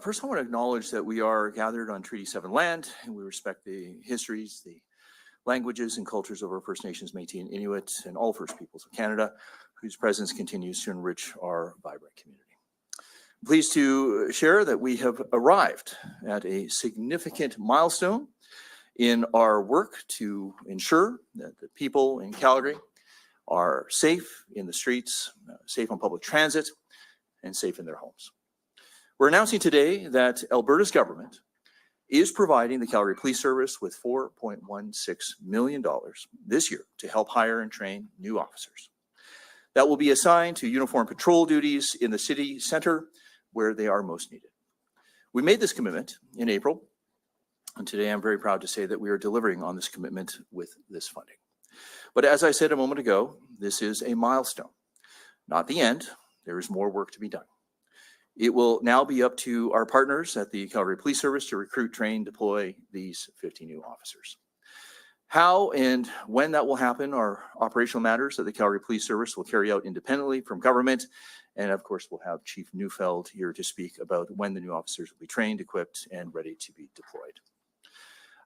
First, I want to acknowledge that we are gathered on Treaty 7 land, and we respect the histories, the languages, and cultures of our First Nations, Métis, and Inuit, and all First Peoples of Canada, whose presence continues to enrich our vibrant community. I'm pleased to share that we have arrived at a significant milestone in our work to ensure that the people in Calgary are safe in the streets, safe on public transit, and safe in their homes. We're announcing today that Alberta's government is providing the Calgary Police Service with $4.16 million this year to help hire and train new officers that will be assigned to uniform patrol duties in the city center where they are most needed. We made this commitment in April, and today I'm very proud to say that we are delivering on this commitment with this funding. But as I said a moment ago, this is a milestone, not the end. There is more work to be done. It will now be up to our partners at the Calgary Police Service to recruit, train, deploy these 50 new officers. How and when that will happen are operational matters that the Calgary Police Service will carry out independently from government. And of course, we'll have Chief Neufeld here to speak about when the new officers will be trained, equipped, and ready to be deployed.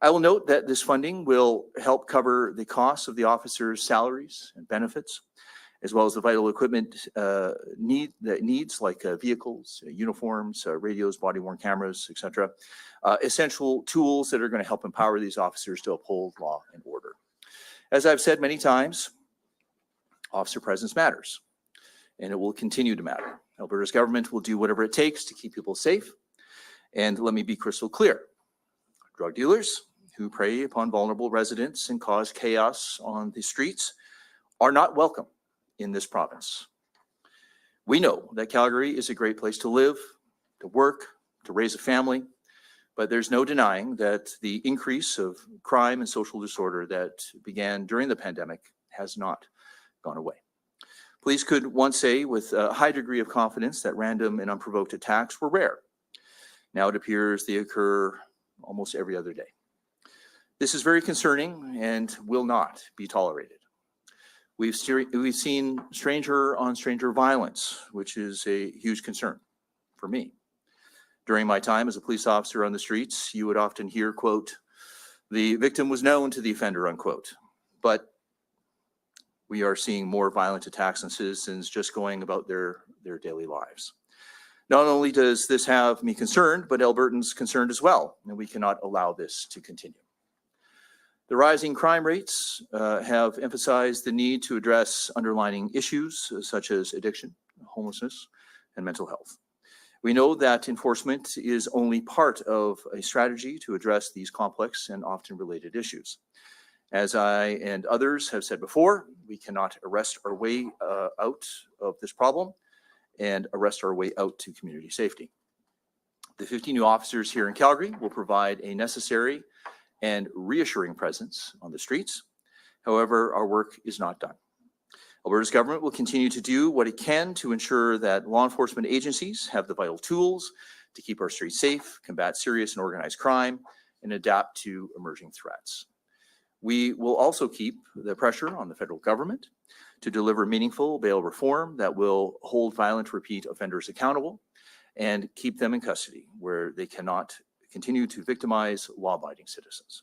I will note that this funding will help cover the costs of the officers' salaries and benefits, as well as the vital equipment needs like vehicles, uniforms, radios, body-worn cameras, etc. Essential tools that are going to help empower these officers to uphold law and order. As I've said many times, officer presence matters, and it will continue to matter. Alberta's government will do whatever it takes to keep people safe. And let me be crystal clear. Drug dealers who prey upon vulnerable residents and cause chaos on the streets are not welcome in this province. We know that Calgary is a great place to live, to work, to raise a family, but there's no denying that the increase of crime and social disorder that began during the pandemic has not gone away. Police could once say with a high degree of confidence that random and unprovoked attacks were rare. Now it appears they occur almost every other day. This is very concerning and will not be tolerated. We've seen stranger on stranger violence, which is a huge concern for me. During my time as a police officer on the streets, you would often hear, quote, "The victim was known to the offender," unquote. But we are seeing more violent attacks on citizens just going about their daily lives. Not only does this have me concerned, but Albertans concerned as well, and we cannot allow this to continue. The rising crime rates have emphasized the need to address underlying issues such as addiction, homelessness, and mental health. We know that enforcement is only part of a strategy to address these complex and often related issues. As I and others have said before, we cannot arrest our way out of this problem and arrest our way out to community safety. The 50 new officers here in Calgary will provide a necessary and reassuring presence on the streets. However, our work is not done. Alberta's government will continue to do what it can to ensure that law enforcement agencies have the vital tools to keep our streets safe, combat serious and organized crime, and adapt to emerging threats. We will also keep the pressure on the federal government to deliver meaningful bail reform that will hold violent repeat offenders accountable and keep them in custody where they cannot continue to victimize law-abiding citizens.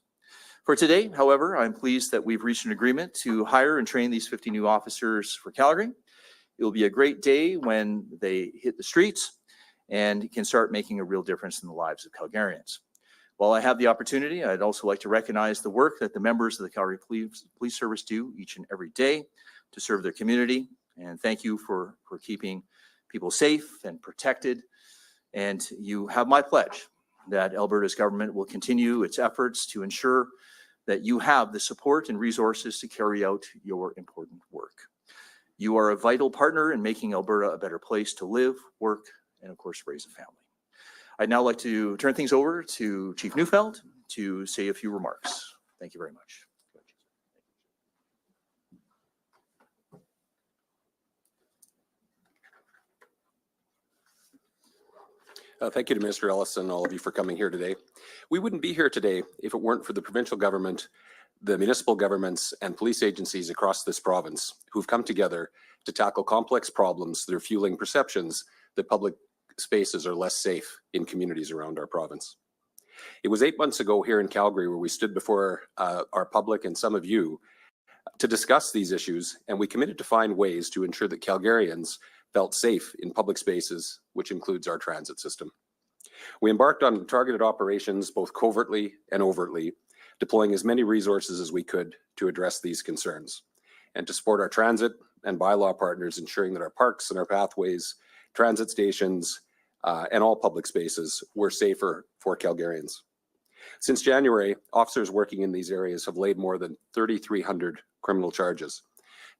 For today, however, I'm pleased that we've reached an agreement to hire and train these 50 new officers for Calgary. It will be a great day when they hit the streets and can start making a real difference in the lives of Calgarians. While I have the opportunity, I'd also like to recognize the work that the members of the Calgary Police Service do each and every day to serve their community. And thank you for keeping people safe and protected. And you have my pledge that Alberta's government will continue its efforts to ensure that you have the support and resources to carry out your important work. You are a vital partner in making Alberta a better place to live, work, and of course, raise a family. I'd now like to turn things over to Chief Neufeld to say a few remarks. Thank you very much. Thank you to Minister Ellis and all of you for coming here today. We wouldn't be here today if it weren't for the provincial government, the municipal governments, and police agencies across this province who've come together to tackle complex problems that are fueling perceptions that public spaces are less safe in communities around our province. It was 8 months ago here in Calgary where we stood before our public and some of you to discuss these issues, and we committed to find ways to ensure that Calgarians felt safe in public spaces, which includes our transit system. We embarked on targeted operations, both covertly and overtly, deploying as many resources as we could to address these concerns and to support our transit and bylaw partners, ensuring that our parks and our pathways, transit stations, and all public spaces were safer for Calgarians. Since January, officers working in these areas have laid more than 3,300 criminal charges.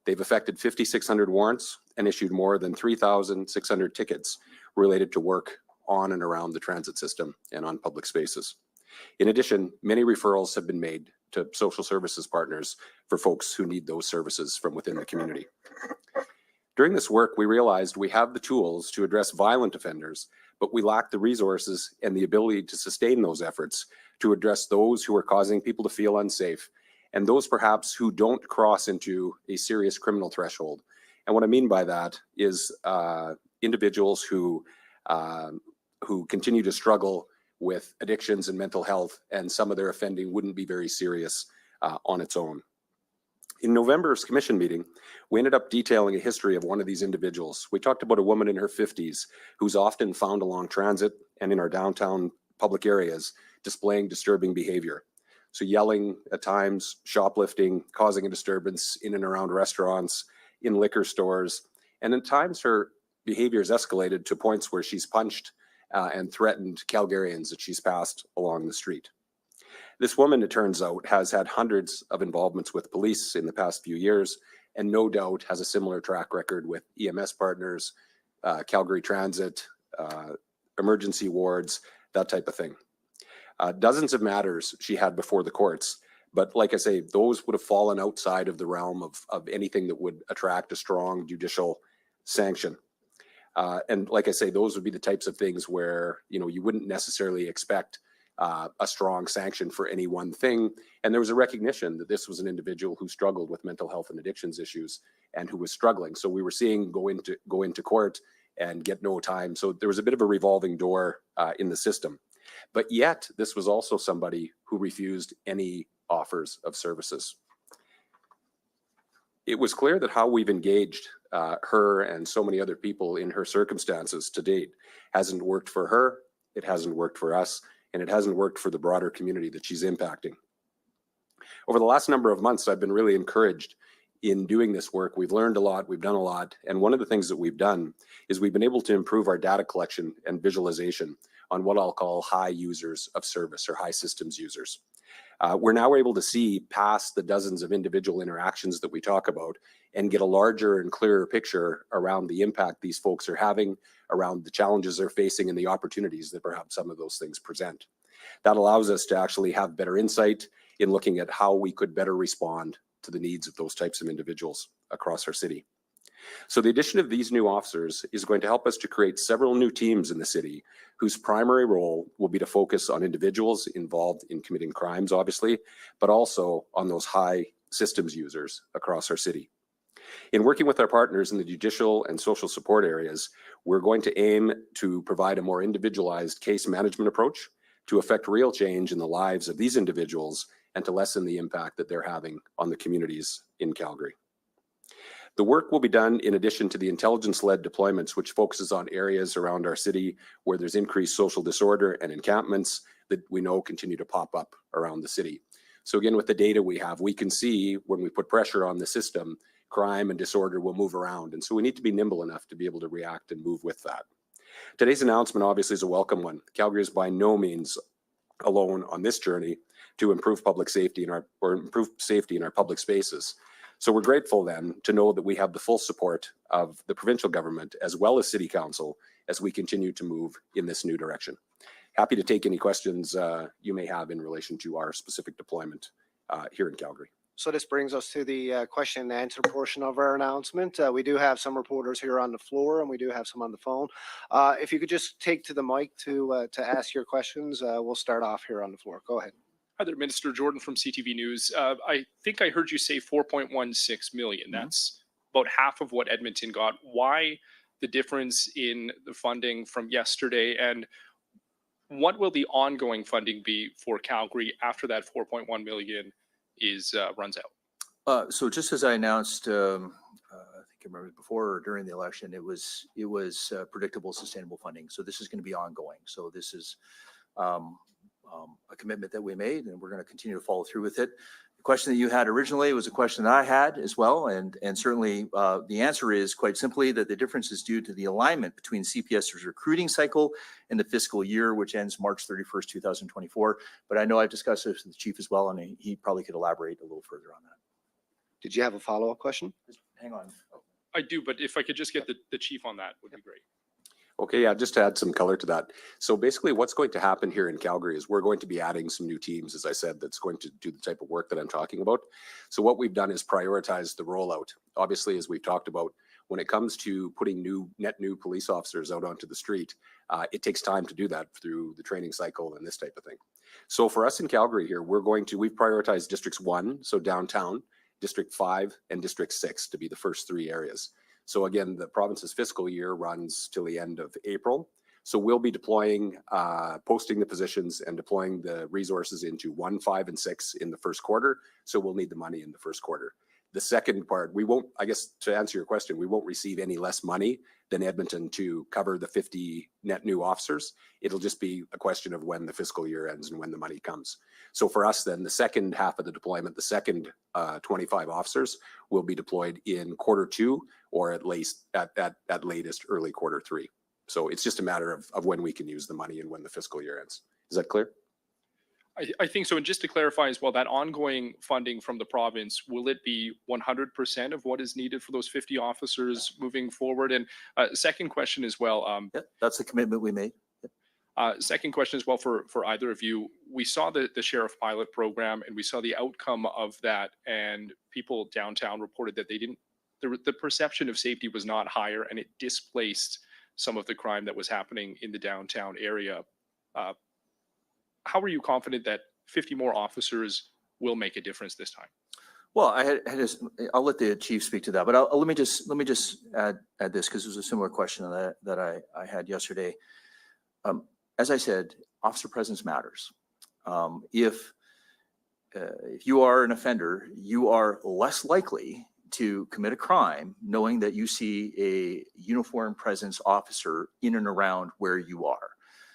They've effected 5,600 warrants and issued more than 3,600 tickets related to work on and around the transit system and on public spaces. In addition, many referrals have been made to social services partners for folks who need those services from within the community. During this work, we realized we have the tools to address violent offenders, but we lack the resources and the ability to sustain those efforts to address those who are causing people to feel unsafe and those perhaps who don't cross into a serious criminal threshold. And what I mean by that is individuals who continue to struggle with addictions and mental health, and some of their offending wouldn't be very serious on its own. In November's commission meeting, we ended up detailing a history of one of these individuals. We talked about a woman in her 50s who's often found along transit and in our downtown public areas displaying disturbing behavior. So yelling at times, shoplifting, causing a disturbance in and around restaurants, in liquor stores, and at times her behavior has escalated to points where she's punched and threatened Calgarians that she's passed along the street. This woman, it turns out, has had hundreds of involvements with police in the past few years, and no doubt has a similar track record with EMS partners, Calgary Transit, emergency wards, that type of thing. Dozens of matters she had before the courts, but like I say, those would have fallen outside of the realm of anything that would attract a strong judicial sanction. And like I say, those would be the types of things where, you know, you wouldn't necessarily expect a strong sanction for any one thing. And there was a recognition that this was an individual who struggled with mental health and addictions issues and who was struggling. So we were seeing go into court and get no time. So there was a bit of a revolving door in the system. But yet this was also somebody who refused any offers of services. It was clear that how we've engaged her and so many other people in her circumstances to date hasn't worked for her, it hasn't worked for us, and it hasn't worked for the broader community that she's impacting. Over the last number of months, I've been really encouraged in doing this work. We've learned a lot, we've done a lot, and one of the things that we've done is we've been able to improve our data collection and visualization on what I'll call high users of service or high systems users. We're now able to see past the dozens of individual interactions that we talk about and get a larger and clearer picture around the impact these folks are having, around the challenges they're facing and the opportunities that perhaps some of those things present. That allows us to actually have better insight in looking at how we could better respond to the needs of those types of individuals across our city. So the addition of these new officers is going to help us to create several new teams in the city whose primary role will be to focus on individuals involved in committing crimes, obviously, but also on those high systems users across our city. In working with our partners in the judicial and social support areas, we're going to aim to provide a more individualized case management approach to affect real change in the lives of these individuals and to lessen the impact that they're having on the communities in Calgary. The work will be done in addition to the intelligence-led deployments, which focuses on areas around our city where there's increased social disorder and encampments that we know continue to pop up around the city. So again, with the data we have, we can see when we put pressure on the system, crime and disorder will move around. And so we need to be nimble enough to be able to react and move with that. Today's announcement obviously is a welcome one. Calgary is by no means alone on this journey to improve public safety in our public spaces. So we're grateful then to know that we have the full support of the provincial government as well as City Council as we continue to move in this new direction. Happy to take any questions you may have in relation to our specific deployment here in Calgary. So this brings us to the question and answer portion of our announcement. We do have some reporters here on the floor and we do have some on the phone. If you could just take to the mic to ask your questions, we'll start off here on the floor. Go ahead. Hi there, Minister. Jordan from CTV News. I think I heard you say 4.16 million. That's about half of what Edmonton got. Why the difference in the funding from yesterday, and what will the ongoing funding be for Calgary after that 4.1 million is runs out? So just as I announced, I think I remember before or during the election, it was predictable, sustainable funding. So this is going to be ongoing. So this is a commitment that we made, and we're going to continue to follow through with it. The question that you had originally was a question that I had as well, and certainly the answer is quite simply that the difference is due to the alignment between CPS's recruiting cycle and the fiscal year, which ends March 31st, 2024. But I know I've discussed this with the chief as well, and he probably could elaborate a little further on that. Did you have a follow-up question? Just hang on. I do, but if I could just get the chief on that, would be great. Okay, yeah, just to add some color to that. So basically what's going to happen here in Calgary is we're going to be adding some new teams, as I said, that's going to do the type of work that I'm talking about. So what we've done is prioritize the rollout. Obviously, as we've talked about, when it comes to putting net new police officers out onto the street, it takes time to do that through the training cycle and this type of thing. So for us in Calgary here, we've prioritized districts 1, so downtown, District 5, and District 6 to be the first 3 areas. So again, the province's fiscal year runs till the end of April. So we'll be deploying, posting the positions and deploying the resources into 1, 5, and 6 in the first quarter. So we'll need the money in the first quarter. The second part, we won't, I guess to answer your question, we won't receive any less money than Edmonton to cover the 50 net new officers. It'll just be a question of when the fiscal year ends and when the money comes. So for us then, the second half of the deployment, the second 25 officers will be deployed in quarter 2 or at latest early quarter 3. So it's just a matter of when we can use the money and when the fiscal year ends. Is that clear? I think so. And just to clarify as well, that ongoing funding from the province, will it be 100% of what is needed for those 50 officers moving forward? And second question as well. Yeah, that's the commitment we made. Second question as well for either of you. We saw the sheriff pilot program and we saw the outcome of that, and people downtown reported that the perception of safety was not higher, and it displaced some of the crime that was happening in the downtown area. How are you confident that 50 more officers will make a difference this time? Well, I'll let the chief speak to that, but let me just add this, because it was a similar question that I had yesterday. As I said, officer presence matters. If you are an offender, you are less likely to commit a crime knowing that you see a uniformed presence officer in and around where you are.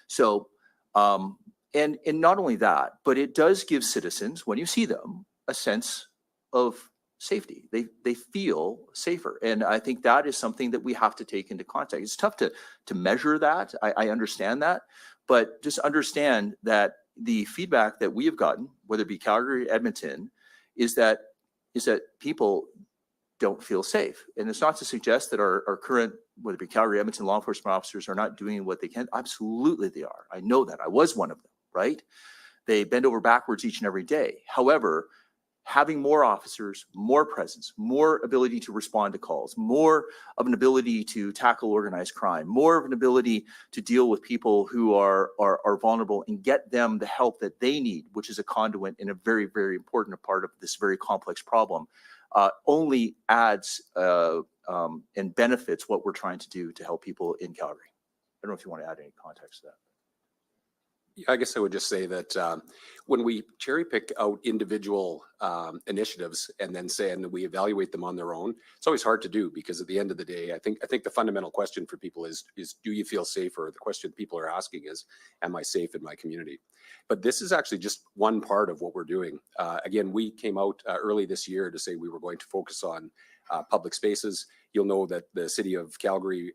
So, and not only that, but it does give citizens, when you see them, a sense of safety. They feel safer. And I think that is something that we have to take into context. It's tough to measure that. I understand that. But just understand that the feedback that we have gotten, whether it be Calgary, Edmonton, is that people don't feel safe. And it's not to suggest that our current, whether it be Calgary, Edmonton law enforcement officers are not doing what they can. Absolutely they are. I know that. I was one of them, right? They bend over backwards each and every day. However, having more officers, more presence, more ability to respond to calls, more of an ability to tackle organized crime, more of an ability to deal with people who are vulnerable and get them the help that they need, which is a conduit and a very, very important part of this very complex problem, only adds and benefits what we're trying to do to help people in Calgary. I don't know if you want to add any context to that. I guess I would just say that when we cherry pick out individual initiatives and then say, and we evaluate them on their own, it's always hard to do, because at the end of the day, I think the fundamental question for people is do you feel safer? The question people are asking is, am I safe in my community? But this is actually just one part of what we're doing. Again, we came out early this year to say we were going to focus on public spaces. You'll know that the city of Calgary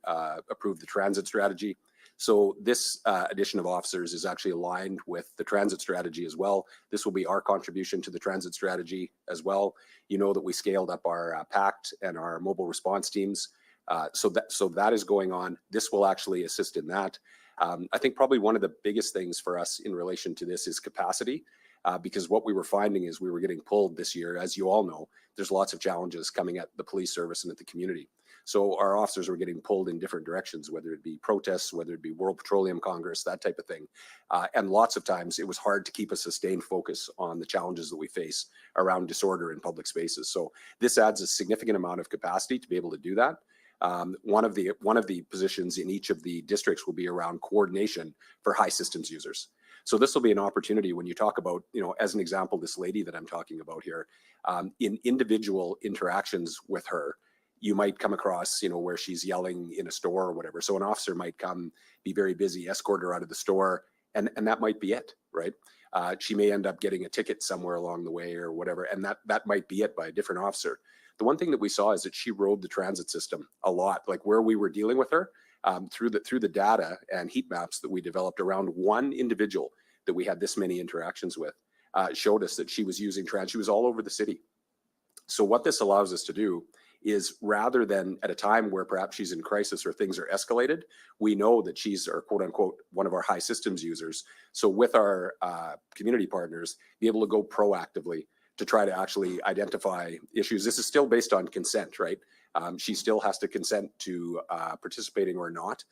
approved the transit strategy. So this addition of officers is actually aligned with the transit strategy as well. This will be our contribution to the transit strategy as well. You know that we scaled up our PACT and our mobile response teams. So that is going on. This will actually assist in that. I think probably one of the biggest things for us in relation to this is capacity. Because what we were finding is we were getting pulled this year. As you all know, there's lots of challenges coming at the police service and at the community. So our officers were getting pulled in different directions, whether it be protests, whether it be World Petroleum Congress, that type of thing. And lots of times it was hard to keep a sustained focus on the challenges that we face around disorder in public spaces. So this adds a significant amount of capacity to be able to do that. One of the positions in each of the districts will be around coordination for high systems users. So this will be an opportunity when you talk about, as an example, this lady that I'm talking about here, in individual interactions with her, you might come across, where she's yelling in a store or whatever. So an officer might come, be very busy, escort her out of the store, and that might be it, right? She may end up getting a ticket somewhere along the way or whatever, and that might be it by a different officer. The one thing that we saw is that she rode the transit system a lot, like where we were dealing with her, through the data and heat maps that we developed around one individual that we had this many interactions with, showed us that she was using transit. She was all over the city. So what this allows us to do is, rather than at a time where perhaps she's in crisis or things are escalated, we know that she's our quote unquote one of our high systems users. So with our community partners, be able to go proactively to try to actually identify issues. This is still based on consent, right? She still has to consent to participating or not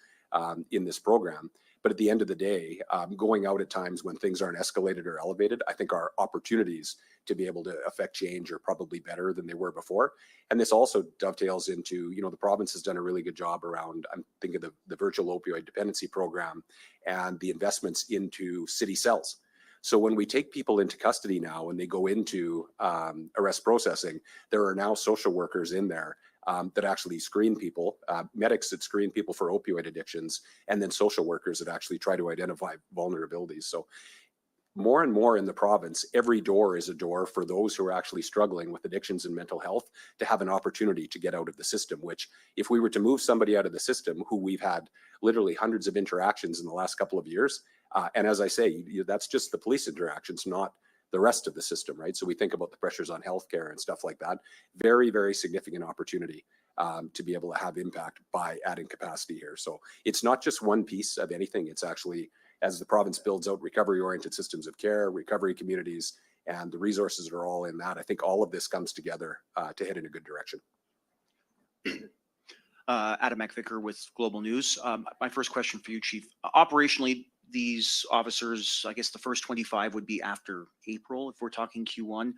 in this program. But at the end of the day, going out at times when things aren't escalated or elevated, I think our opportunities to be able to affect change are probably better than they were before. And this also dovetails into, the province has done a really good job around, I'm thinking of the virtual opioid dependency program and the investments into city cells. So when we take people into custody now and they go into arrest processing, there are now social workers in there that actually screen people, medics that screen people for opioid addictions, and then social workers that actually try to identify vulnerabilities. So more and more in the province, every door is a door for those who are actually struggling with addictions and mental health to have an opportunity to get out of the system, which if we were to move somebody out of the system who we've had literally hundreds of interactions in the last couple of years, and as I say, that's just the police interactions, not the rest of the system, right? So we think about the pressures on healthcare and stuff like that. Very, very significant opportunity to be able to have impact by adding capacity here. So it's not just one piece of anything. It's actually, as the province builds out recovery-oriented systems of care, recovery communities, and the resources that are all in that, I think all of this comes together to head in a good direction. Adam McVicker with Global News. My first question for you, Chief. Operationally, these officers, I guess the first 25 would be after April, if we're talking Q1.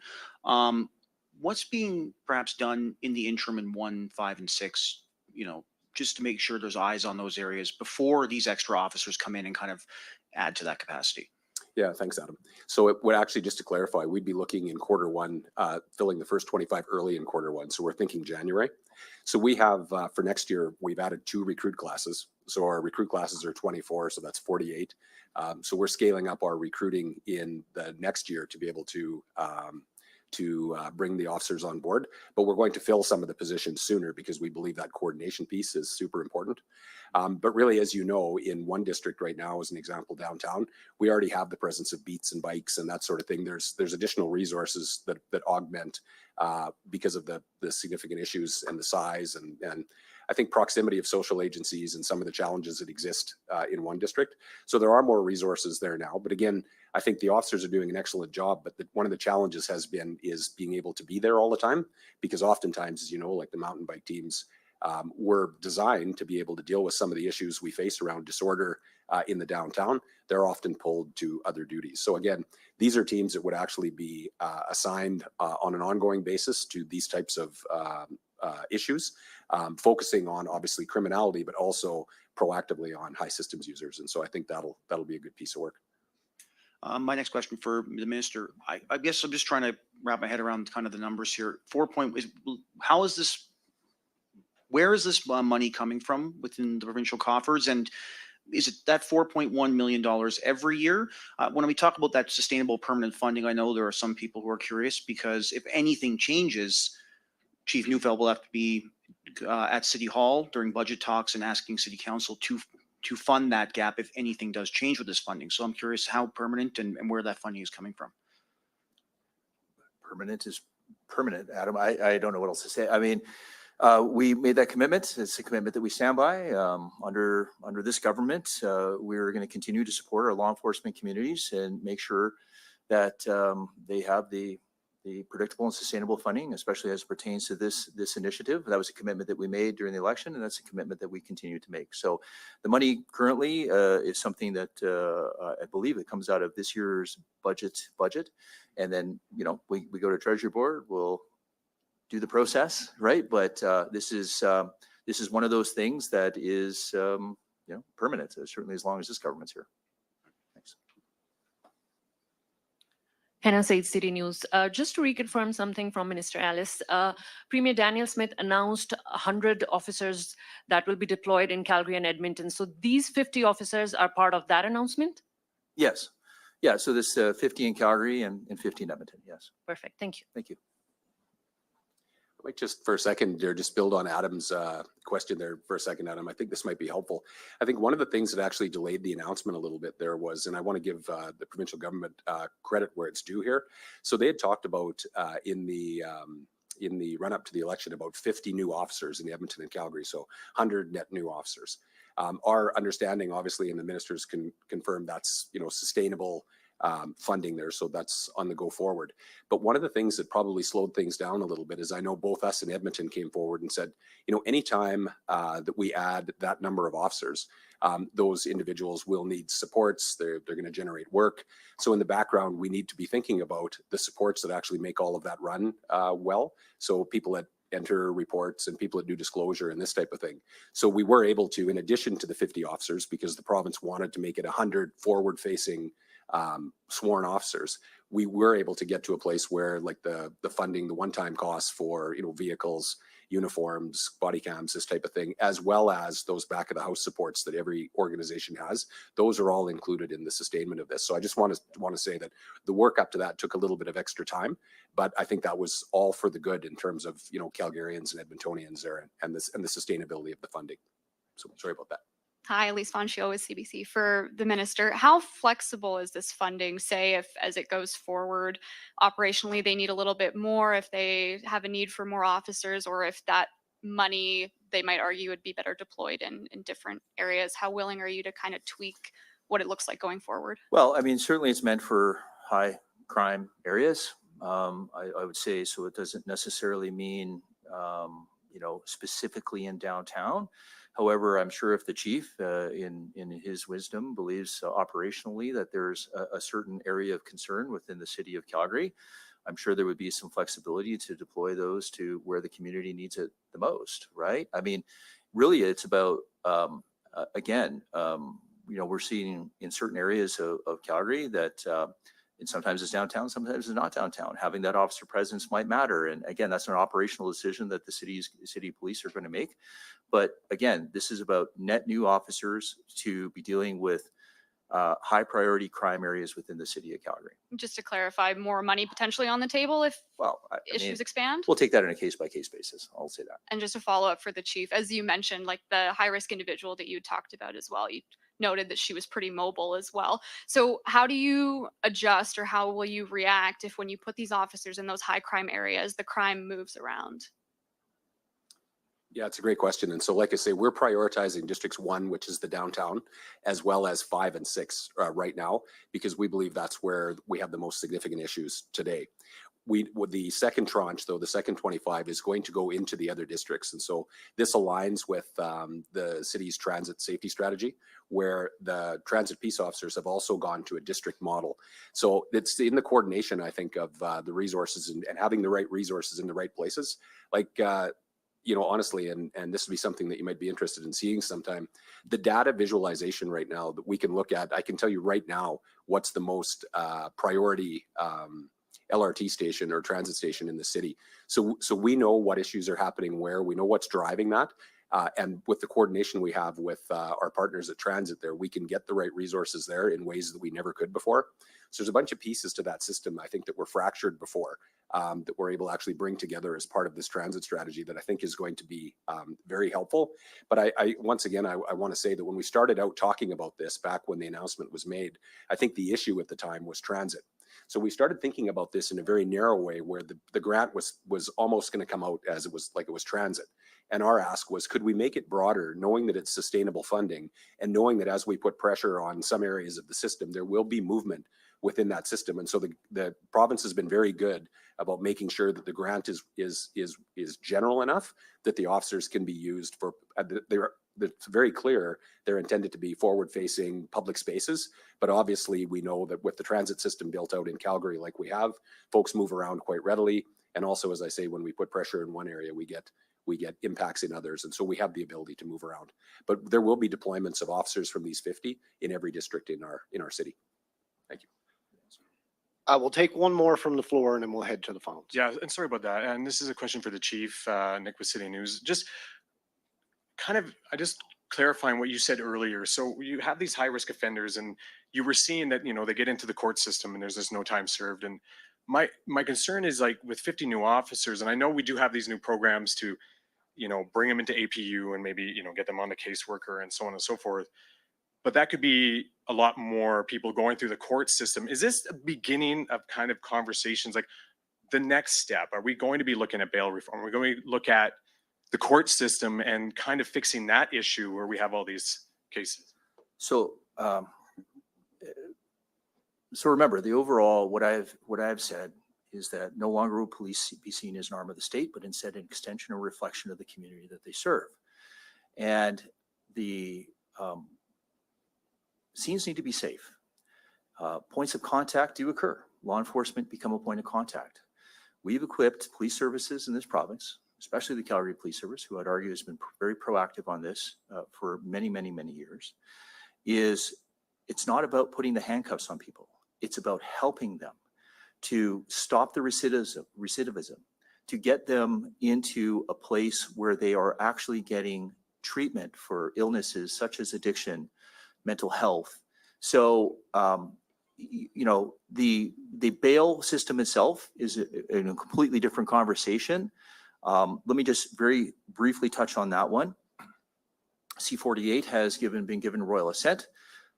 What's being perhaps done in the interim in 1, 5, and 6, just to make sure there's eyes on those areas before these extra officers come in and kind of add to that capacity? Yeah, thanks, Adam. So it would actually, just to clarify, we'd be looking in Q1, filling the first 25 early in Q1. So we're thinking January. So we have, for next year, we've added 2 recruit classes. So our recruit classes are 24, so that's 48. So we're scaling up our recruiting in the next year to be able to bring the officers on board, but we're going to fill some of the positions sooner because we believe that coordination piece is super important. But really, as you know, in one district right now, as an example, downtown, we already have the presence of beats and bikes and that sort of thing. There's additional resources that augment because of the significant issues and the size and I think proximity of social agencies and some of the challenges that exist in one district. So there are more resources there now. But again, I think the officers are doing an excellent job. But one of the challenges is being able to be there all the time, because oftentimes, as you know, like the mountain bike teams were designed to be able to deal with some of the issues we face around disorder in the downtown. They're often pulled to other duties. So again, these are teams that would actually be assigned on an ongoing basis to these types of issues, focusing on obviously criminality, but also proactively on high systems users. And so I think that'll be a good piece of work. My next question for the minister, I guess I'm just trying to wrap my head around kind of the numbers here. Where is this money coming from within the provincial coffers? And is it that $4.1 million every year? When we talk about that sustainable permanent funding, I know there are some people who are curious, because if anything changes, Chief Neufeld will have to be at City Hall during budget talks and asking City Council to fund that gap if anything does change with this funding. So I'm curious how permanent and where that funding is coming from. Permanent is permanent, Adam. I don't know what else to say. I mean, we made that commitment. It's a commitment that we stand by. Under this government, we're going to continue to support our law enforcement communities and make sure that they have the predictable and sustainable funding, especially as it pertains to this initiative. That was a commitment that we made during the election, and that's a commitment that we continue to make. So the money currently is something that I believe it comes out of this year's budget, and then we go to Treasury Board. We'll do the process, right? But this is this is one of those things that is, permanent, certainly as long as this government's here. Thanks. Hannah Said, City News. Just to reconfirm something from Minister Alice, Premier Daniel Smith announced 100 officers that will be deployed in Calgary and Edmonton. So these 50 officers are part of that announcement? Yes. Yeah, so this 50 in Calgary and 50 in Edmonton, yes. Perfect, thank you. Thank you. I might just for a second there, just build on Adam's question there for a second, Adam. I think this might be helpful. I think one of the things that actually delayed the announcement a little bit there was, and I want to give the provincial government credit where it's due here. So they had talked about in the run up to the election about 50 new officers in Edmonton and Calgary, so 100 net new officers. Our understanding, obviously, and the ministers can confirm that's sustainable funding there, so that's on the go forward. But one of the things that probably slowed things down a little bit is I know both us and Edmonton came forward and said, anytime that we add that number of officers, those individuals will need supports. They're going to generate work. So in the background, we need to be thinking about the supports that actually make all of that run well. So people that enter reports and people that do disclosure and this type of thing. So we were able to, in addition to the 50 officers, because the province wanted to make it 100 forward-facing sworn officers, we were able to get to a place where like the funding, the one-time costs for vehicles, uniforms, body cams, this type of thing, as well as those back of the house supports that every organization has, those are all included in the sustainment of this. So I just want to say that the work up to that took a little bit of extra time, but I think that was all for the good in terms of Calgarians and Edmontonians there and the sustainability of the funding. So sorry about that. Hi, Elise Fonchio with CBC. For the minister, how flexible is this funding? Say if, as it goes forward, operationally they need a little bit more, if they have a need for more officers, or if that money, they might argue, would be better deployed in different areas. How willing are you to kind of tweak what it looks like going forward? Well, I mean, certainly it's meant for high crime areas. I would say, so it doesn't necessarily mean, specifically in downtown. However, I'm sure if the chief, in his wisdom, believes operationally that there's a certain area of concern within the city of Calgary, I'm sure there would be some flexibility to deploy those to where the community needs it the most, right? I mean, really, it's about, we're seeing in certain areas of Calgary that and sometimes it's downtown, sometimes it's not downtown. Having that officer presence might matter. And again, that's an operational decision that the city police are going to make. But again, this is about net new officers to be dealing with high priority crime areas within the city of Calgary. Just to clarify, more money potentially on the table if issues expand? We'll take that on a case by case basis. I'll say that. And just a follow up for the chief, as you mentioned, like the high risk individual that you talked about as well, you noted that she was pretty mobile as well. So how do you adjust, or how will you react if when you put these officers in those high crime areas, the crime moves around? Yeah, it's a great question. And so, like I say, we're prioritizing districts 1, which is the downtown, as well as 5 and 6 right now, because we believe that's where we have the most significant issues today. With the second tranche, though, the second 25 is going to go into the other districts. And so this aligns with the city's transit safety strategy, where the transit peace officers have also gone to a district model. So it's in the coordination, I think, of the resources and having the right resources in the right places. Like, honestly, and this would be something that you might be interested in seeing sometime, the data visualization right now that we can look at, I can tell you right now what's the most priority LRT station or transit station in the city. So we know what issues are happening where, we know what's driving that. And with the coordination we have with our partners at transit there, we can get the right resources there in ways that we never could before. So there's a bunch of pieces to that system, I think, that were fractured before, that we're able to actually bring together as part of this transit strategy that I think is going to be very helpful. But I once again, I want to say that when we started out talking about this back when the announcement was made, I think the issue at the time was transit. So we started thinking about this in a very narrow way, where the grant was almost going to come out as it was transit. And our ask was, could we make it broader, knowing that it's sustainable funding and knowing that as we put pressure on some areas of the system, there will be movement within that system. And so the province has been very good about making sure that the grant is general enough that the officers can be used for, it's very clear they're intended to be forward-facing public spaces. But obviously we know that with the transit system built out in Calgary like we have, folks move around quite readily. And also, as I say, when we put pressure in one area, we get we get impacts in others. And so we have the ability to move around. But there will be deployments of officers from these 50 in every district in our city. Thank you. We'll take one more from the floor and then we'll head to the phones. Yeah, and sorry about that. And this is a question for the chief, Nick with City News. Just clarifying what you said earlier. So you have these high risk offenders and you were seeing that, they get into the court system and there's this no time served. And my concern is like with 50 new officers, and I know we do have these new programs to, bring them into APU and maybe, get them on the caseworker and so on and so forth. But that could be a lot more people going through the court system. Is this a beginning of kind of conversations like the next step? Are we going to be looking at bail reform? Are we going to look at the court system and kind of fixing that issue where we have all these cases? So, so remember, the overall, what I've said is that no longer will police be seen as an arm of the state, but instead an extension or reflection of the community that they serve. And the scenes need to be safe. Points of contact do occur. Law enforcement become a point of contact. We've equipped police services in this province, especially the Calgary Police Service, who I'd argue has been very proactive on this for many, many, many years. It's not about putting the handcuffs on people. It's about helping them to stop the recidivism, to get them into a place where they are actually getting treatment for illnesses such as addiction, mental health. So, the bail system itself is a completely different conversation. Let me just very briefly touch on that one. C-48 has been given royal assent.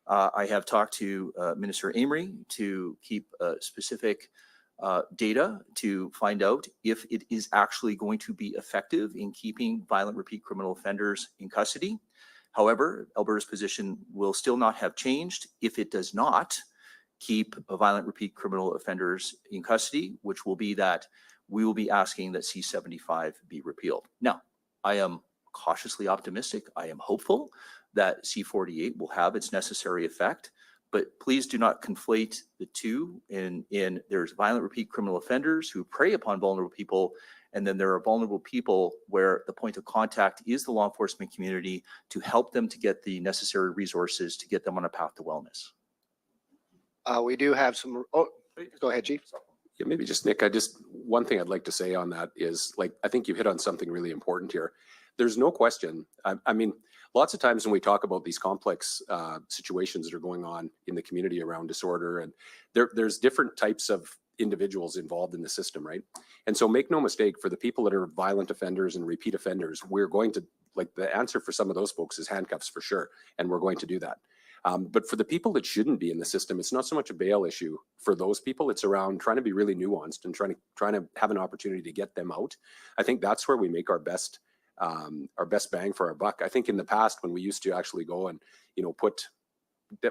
I have talked to Minister Amory to keep specific data to find out if it is actually going to be effective in keeping violent repeat criminal offenders in custody. However, Alberta's position will still not have changed if it does not keep violent repeat criminal offenders in custody, which will be that we will be asking that C-75 be repealed. Now, I am cautiously optimistic. I am hopeful that C-48 will have its necessary effect, but please do not conflate the two. In there's violent repeat criminal offenders who prey upon vulnerable people, and then there are vulnerable people where the point of contact is the law enforcement community to help them to get the necessary resources to get them on a path to wellness. We do have some, go ahead, Chief. Yeah, maybe just Nick, one thing I'd like to say on that is, like, I think you've hit on something really important here. There's no question. I mean, lots of times when we talk about these complex situations that are going on in the community around disorder, and there's different types of individuals involved in the system, right? And so make no mistake, for the people that are violent offenders and repeat offenders, we're going to, like, the answer for some of those folks is handcuffs for sure. And we're going to do that. But for the people that shouldn't be in the system, it's not so much a bail issue for those people. It's around trying to be really nuanced and trying to have an opportunity to get them out. I think that's where we make our best bang for our buck. I think in the past, when we used to actually go and,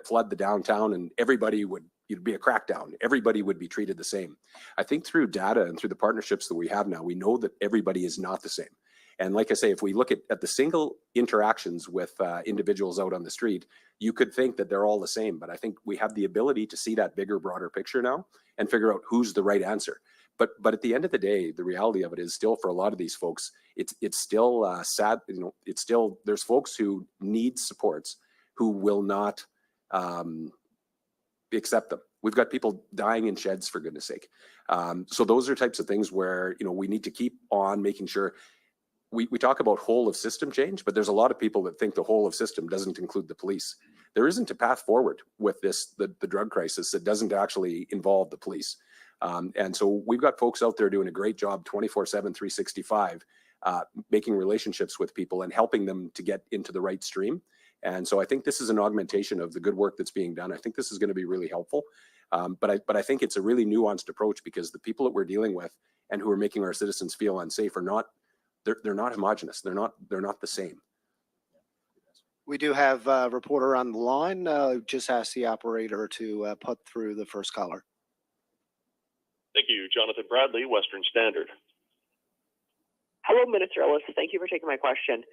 flood the downtown and it'd be a crackdown. Everybody would be treated the same. I think through data and through the partnerships that we have now, we know that everybody is not the same. And like I say, if we look at the single interactions with individuals out on the street, you could think that they're all the same. But I think we have the ability to see that bigger, broader picture now and figure out who's the right answer. But at the end of the day, the reality of it is still, for a lot of these folks, it's still sad. It's still, there's folks who need supports who will not accept them. We've got people dying in sheds, for goodness sake. So those are types of things where, we need to keep on making sure. We talk about whole of system change, but there's a lot of people that think the whole of system doesn't include the police. There isn't a path forward with the drug crisis that doesn't actually involve the police. And so we've got folks out there doing a great job 24/7, 365, making relationships with people and helping them to get into the right stream. And so I think this is an augmentation of the good work that's being done. I think this is going to be really helpful. But I think it's a really nuanced approach, because the people that we're dealing with and who are making our citizens feel unsafe are not, they're not homogenous. They're not the same. We do have a reporter on the line. Just ask the operator to put through the first caller. Thank you. Jonathan Bradley, Western Standard. Hello, Minister Ellis. Thank you for taking my question.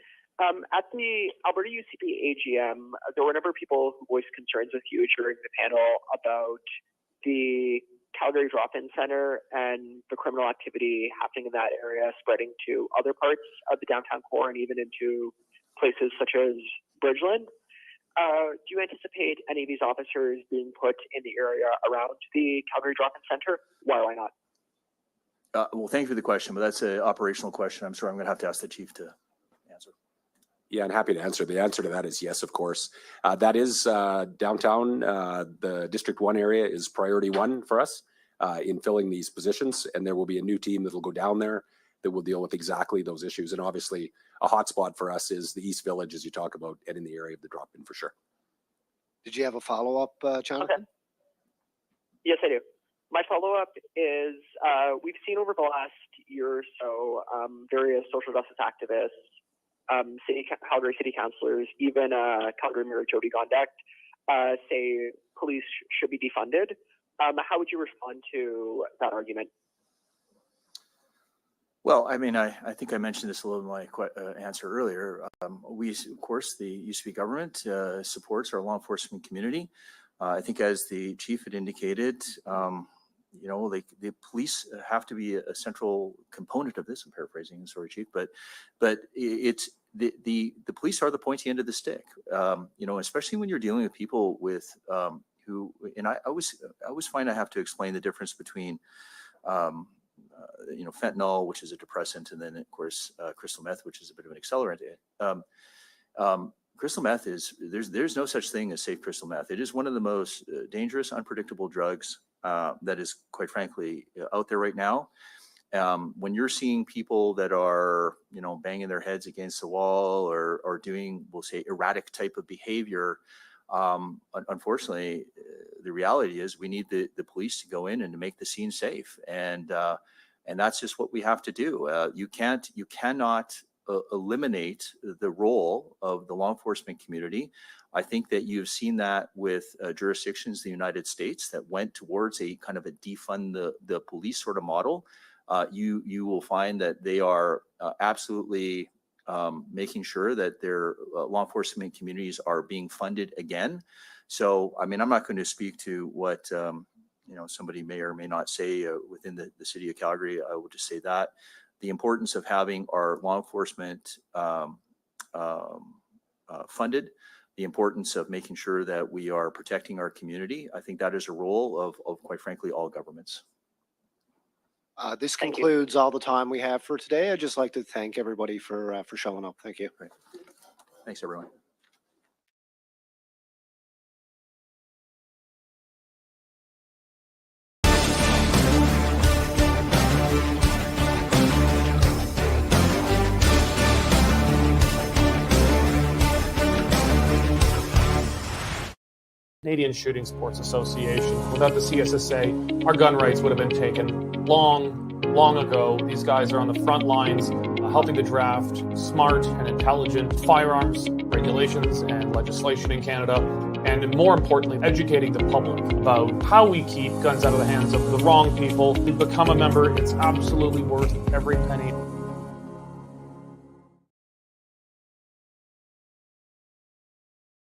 At the Alberta UCP AGM, there were a number of people who voiced concerns with you during the panel about the Calgary drop-in center and the criminal activity happening in that area spreading to other parts of the downtown core and even into places such as Bridgeland. Do you anticipate any of these officers being put in the area around the Calgary drop-in center? Why or why not? Well, thank you for the question, but that's an operational question. I'm sorry, I'm going to have to ask the chief to answer. Yeah, I'm happy to answer. The answer to that is yes, of course. That is downtown. The District 1 area is priority 1 for us in filling these positions. And there will be a new team that will go down there that will deal with exactly those issues. And obviously, a hotspot for us is the East Village, as you talk about, and in the area of the drop-in for sure. Did you have a follow-up, Jonathan? Okay. Yes, I do. My follow-up is we've seen over the last year or so various social justice activists, Calgary city councillors, even Calgary Mayor Jody Gondek say police should be defunded. How would you respond to that argument? Well, I mean, I think I mentioned this a little in my answer earlier. We, of course, the UCP government supports our law enforcement community. I think as the chief had indicated, you know, the police have to be a central component of this. I'm paraphrasing, sorry, chief, but it's the police are the pointy end of the stick. You know, especially when you're dealing with people with who, and I always find I have to explain the difference between you know, fentanyl, which is a depressant, and then of course crystal meth, which is a bit of an accelerant. Crystal meth is there's no such thing as safe crystal meth. It is one of the most dangerous, unpredictable drugs that is, quite frankly, out there right now. When you're seeing people that are, you know, banging their heads against the wall or doing, we'll say, erratic type of behavior, unfortunately, the reality is we need the police to go in and to make the scene safe, and that's just what we have to do. You cannot eliminate the role of the law enforcement community. I think that you've seen that with jurisdictions in the United States that went towards a kind of a defund the police sort of model. You will find that they are absolutely making sure that their law enforcement communities are being funded again. So, I mean, I'm not going to speak to what you know, somebody may or may not say within the city of Calgary. I will just say that the importance of having our law enforcement funded, the importance of making sure that we are protecting our community, I think that is a role of quite frankly, all governments. This concludes all the time we have for today. I'd just like to thank everybody for showing up. Thank you. Great. Thanks, everyone. Canadian Shooting Sports Association. Without the CSSA, our gun rights would have been taken long ago. These guys are on the front lines helping to draft smart and intelligent firearms regulations and legislation in Canada, and more importantly, educating the public about how we keep guns out of the hands of the wrong people. To become a member, it's absolutely worth every penny.